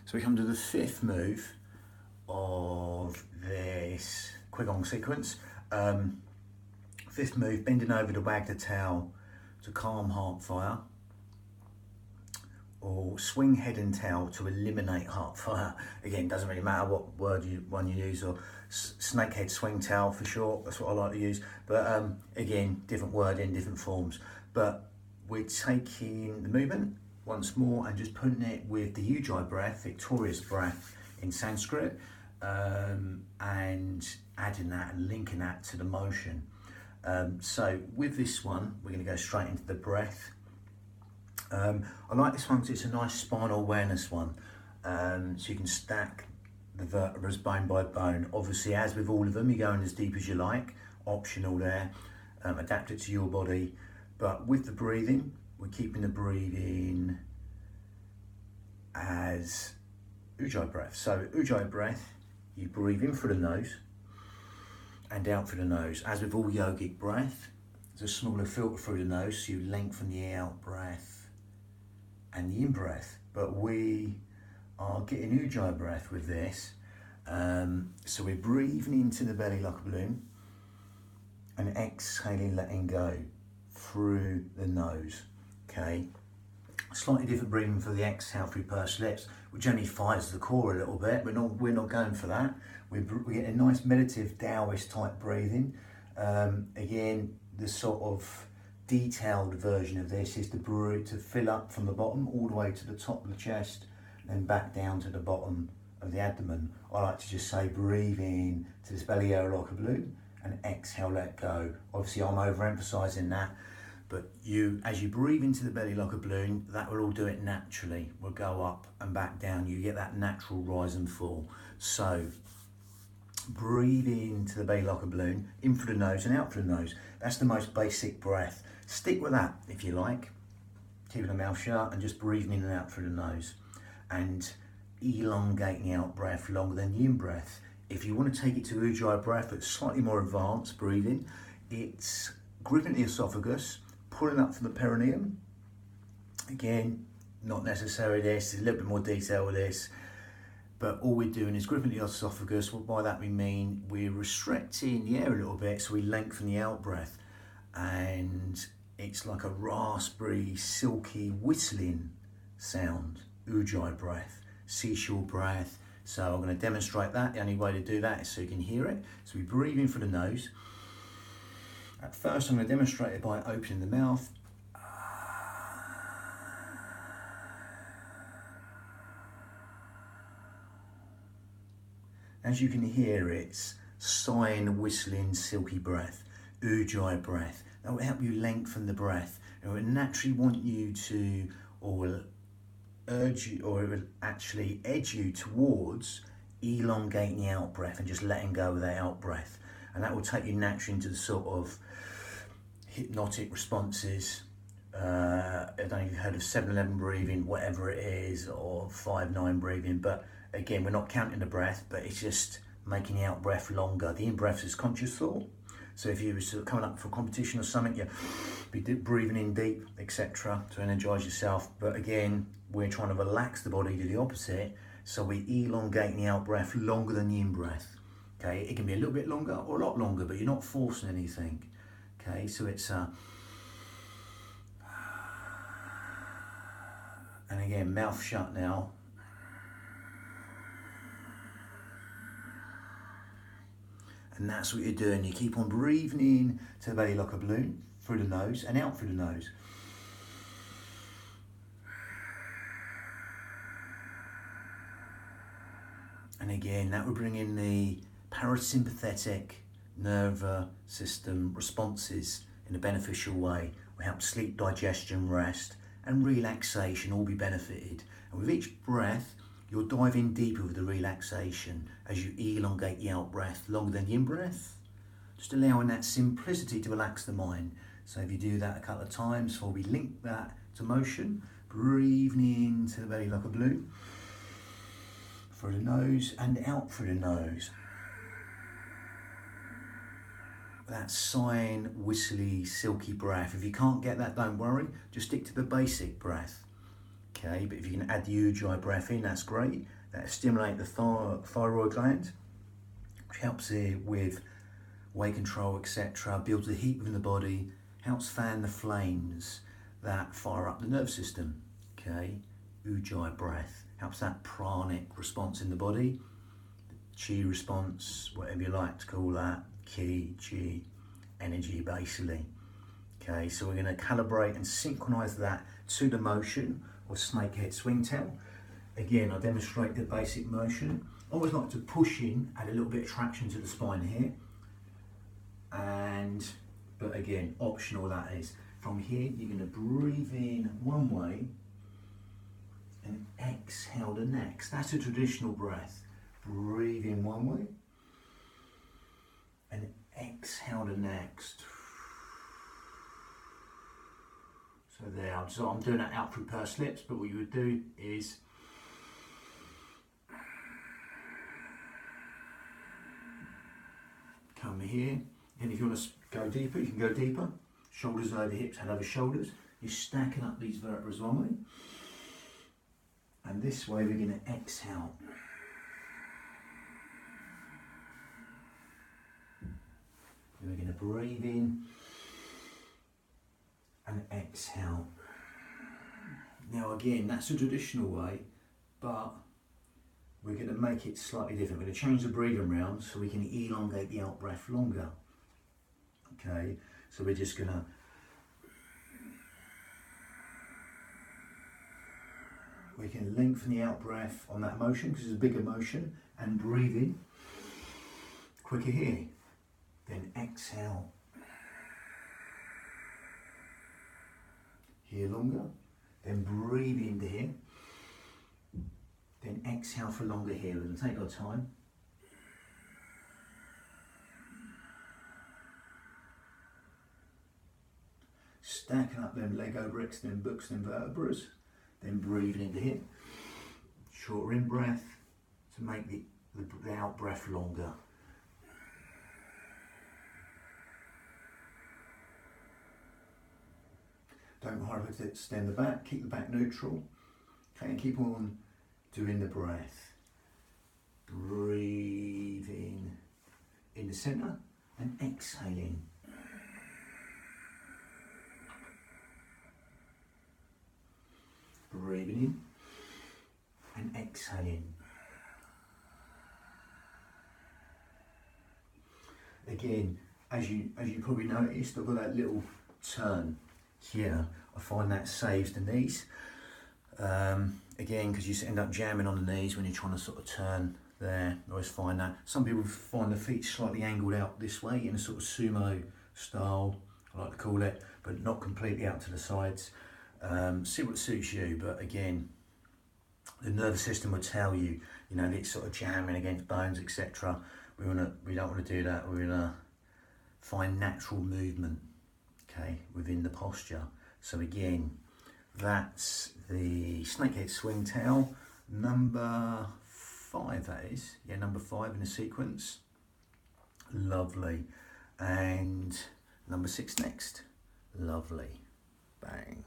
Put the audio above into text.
So we come to the fifth move of this qigong sequence. Fifth move, bending over to wag the tail to calm heart fire, or swing head and tail to eliminate heart fire. Again, doesn't really matter what one you use, or snake head swing tail for short, that's what I like to use. But again, different wording, different forms. But we're taking the movement once more and just putting it with the Ujjayi breath, victorious breath in Sanskrit, and adding that and linking that to the motion. So with this one, we're going to go straight into the breath. I like this one because it's a nice spinal awareness one. So you can stack the vertebrae bone by bone. Obviously, as with all of them, you're going as deep as you like, optional there. Adapt it to your body. But with the breathing, we're keeping the breathing as Ujjayi breath. So Ujjayi breath, you breathe in through the nose and out through the nose. As with all yogic breath, there's a smaller filter through the nose, so you lengthen the out breath and the in breath. But we are getting Ujjayi breath with this. So we're breathing into the belly like a balloon and exhaling, letting go through the nose. Okay, slightly different breathing for the exhale through pursed lips, which only fires the core a little bit. We're not going for that. We're getting a nice meditative Taoist type breathing. Again, the sort of detailed version of this is to fill up from the bottom all the way to the top of the chest, then back down to the bottom of the abdomen. I like to just say breathe in to this belly area like a balloon and exhale, let go. Obviously I'm overemphasizing that, but as you breathe into the belly like a balloon, that will all do it naturally. We'll go up and back down. You get that natural rise and fall. So breathe into the belly like a balloon, in through the nose and out through the nose. That's the most basic breath. Stick with that if you like. Keeping the mouth shut and just breathing in and out through the nose. And elongating the out breath longer than the in breath. If you want to take it to Ujjayi breath, it's slightly more advanced breathing. It's gripping the esophagus, pulling up from the perineum. Again, not necessary this, there's a little bit more detail with this. But all we're doing is gripping the esophagus. Well, by that we mean we're restricting the air a little bit, so we lengthen the out breath. And it's like a raspberry, silky, whistling sound. Ujjayi breath, seashore breath. So I'm going to demonstrate that. The only way to do that is so you can hear it. So we breathe in through the nose. At first I'm going to demonstrate it by opening the mouth. As you can hear, it's sighing, whistling, silky breath, Ujjayi breath. That will help you lengthen the breath. It will naturally want you to, or will urge you, or it will actually edge you towards elongating the out breath and just letting go of that out breath. And that will take you naturally into the sort of hypnotic responses. I don't know if you've heard of 7-11 breathing, whatever it is, or 5-9 breathing, but again, we're not counting the breath, but it's just making the out breath longer. The in breath is conscious thought. So if you were sort of coming up for a competition or something, you'd be breathing in deep, etc., to energize yourself. But again, we're trying to relax the body, do the opposite. So we elongate the out breath longer than the in breath. Okay, it can be a little bit longer or a lot longer, but you're not forcing anything. Okay, so it's and again, mouth shut now. And that's what you're doing. You keep on breathing in to the belly like a balloon, through the nose and out through the nose. And again, that will bring in the parasympathetic nervous system responses in a beneficial way. We help sleep, digestion, rest, and relaxation all be benefited. And with each breath, you'll dive in deeper with the relaxation as you elongate the out breath longer than the in breath, just allowing that simplicity to relax the mind. So if you do that a couple of times before we link that to motion, breathing into the belly like a balloon, through the nose and out through the nose. That sighing, whistly, silky breath. If you can't get that, don't worry, just stick to the basic breath. Okay, but if you can add the Ujjayi breath in, that's great. That'll stimulate the thyroid gland, which helps it with weight control, etc. Builds the heat within the body, helps fan the flames that fire up the nerve system. Okay, Ujjayi breath helps that pranic response in the body, chi response, whatever you like to call that, chi, energy basically. Okay, so we're going to calibrate and synchronize that to the motion or snakehead swing tail. Again, I demonstrate the basic motion. I always like to push in, add a little bit of traction to the spine here. But again, optional that is. From here, you're going to breathe in one way and exhale the next. That's a traditional breath. Breathe in one way and exhale the next. So there, I'm doing that out through pursed lips, but what you would do is come here, and if you want to go deeper, you can go deeper. Shoulders over hips, head over shoulders. You're stacking up these vertebrae one way. And this way we're going to exhale. And we're going to breathe in and exhale. Now again, that's a traditional way, but we're going to make it slightly different. We're going to change the breathing round so we can elongate the out breath longer. Okay, so we're just going to we can lengthen the out breath on that motion because it's a bigger motion, and breathe in quicker here. Then exhale. Here longer, then breathe into here, then exhale for longer here. We're going to take our time. Stacking up them Lego bricks, then books, then vertebrae, then breathe into here. Shorter in breath to make the out breath longer. Don't hyperextend the back, keep the back neutral. Okay, and keep on doing the breath. Breathing in the centre and exhaling. Breathing in and exhaling. Again, as you probably noticed, I've got that little turn here. I find that saves the knees. Again, because you end up jamming on the knees when you're trying to sort of turn there. I always find that. Some people find the feet slightly angled out this way in a sort of sumo style, I like to call it, but not completely out to the sides. See what suits you, but again, the nervous system will tell you, you know, it's sort of jamming against bones, etc. We don't want to do that. We're gonna find natural movement, okay, within the posture. So again, that's the snakehead swing tail, number 5 that is. Yeah, number 5 in the sequence. Lovely. And number 6 next. Lovely. Bang.